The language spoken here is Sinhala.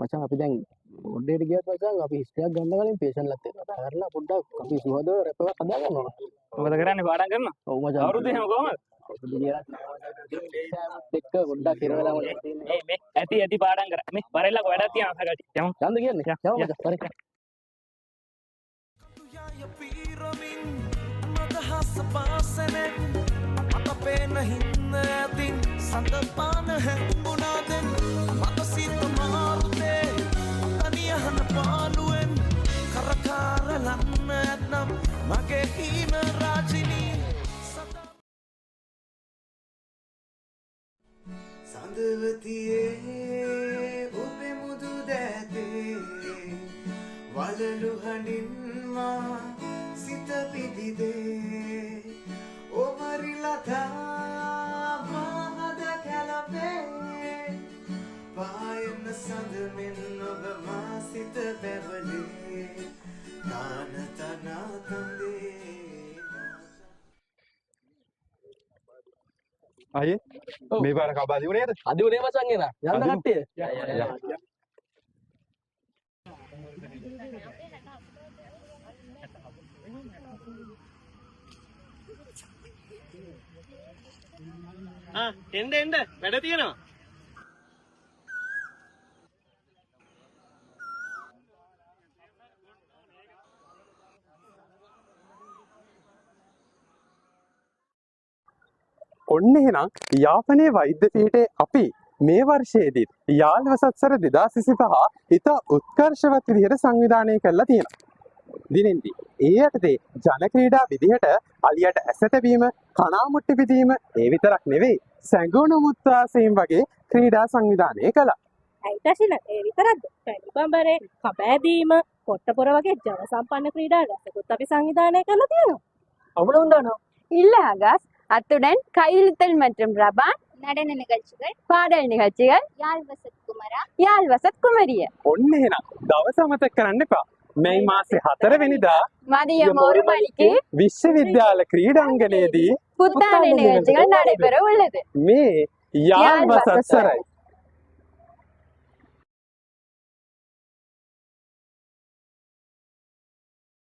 මචං අපි දැන් ඔඩේට ගියත් මචං අපි හිස්ටරියක් ගන්න කලින් පේෂන්ට්ලත් එක්ක කතා කරලා පොඩ්ඩක් අපි සුවදව රැප් එකක් හදා ගන්නවා. මොකද කරන්නේ පාඩම් කරනවා? ඔව් මචං. අවුරුද්ද එහෙම කොහමද? එක්ක පොඩ්ඩක් හිර වෙලා මොකද තියෙන්නේ? මේ ඇති පාඩම් කරා. මේ වරෙල්ලක වැඩක් තියෙනවා අහකට. යමු. යන්න කියන්නේ. යමු මචං. හරි. මදහස පාසනෙන් මත පේන හින්න ඇතින් සඳපාන හැම්බුණාදෙන් මත සිත මාරුදේ තනියහන පාලුවෙන් කරකාරලන්න ඇත්නම් මගේ හීන රාජිනී සඳවතියේ ඔබේ මුදු දැතේ වලලු හඬින්වා සිත පිදිදේ ඔවරිලතා මහද කැලපේ පායන සඳමින් ඔබ මා සිත බැවලේ තාන තනා තන්දේ අයියේ මේ පාර කබාදි උනේද? අද උනේ මචං එන. යන්න කට්ටිය. එන්න වැඩ තියෙනවා. ඔන්න එහෙනම් යාපනයේ වෛද්‍ය පීඨයේ අපි මේ වර්ෂයේදී යාල් වසත්සර 2025 ඉතා උත්කර්ෂවත් විදිහට සංවිධානය කරලා තියෙනවා. දිනෙන්දී ඒ යටතේ ජන ක්‍රීඩා විදිහට අලියට ඇස තැබීම, කණාමුට්ටි පිදීම ඒ විතරක් නෙවෙයි සැඟවුණු මුත්‍රාසීම් වගේ ක්‍රීඩා සංවිධානය කළා. ඇයිටසින ඒ විතරක්ද? පැණි බඹරේ, කබෑදීම, පොට්ට පොර වගේ ජන සම්පන්න ක්‍රීඩා රැසකුත් අපි සංවිධානය කරලා තියෙනවා. அவள உண்டானோ? இல்ல ஆகாஷ், அத்துடன் கையிழுத்தல் மற்றும் ரபான், நடன நிகழ்ச்சிகள், பாடல் நிகழ்ச்சிகள், யாழ் வசத் குமரா, யாழ் வசத் குமரிய. ඔන්න එහෙනම් දවස අමතක කරන්න එපා. මේ මාසේ 4 වෙනිදා மதியம் 1 மணிக்கு විශ්වවිද්‍යාල ක්‍රීඩාංගණයේදී புத்தாண்டு நிகழ்ச்சிகள் நடைபெற உள்ளது. මේ යාල් වසත්සරයි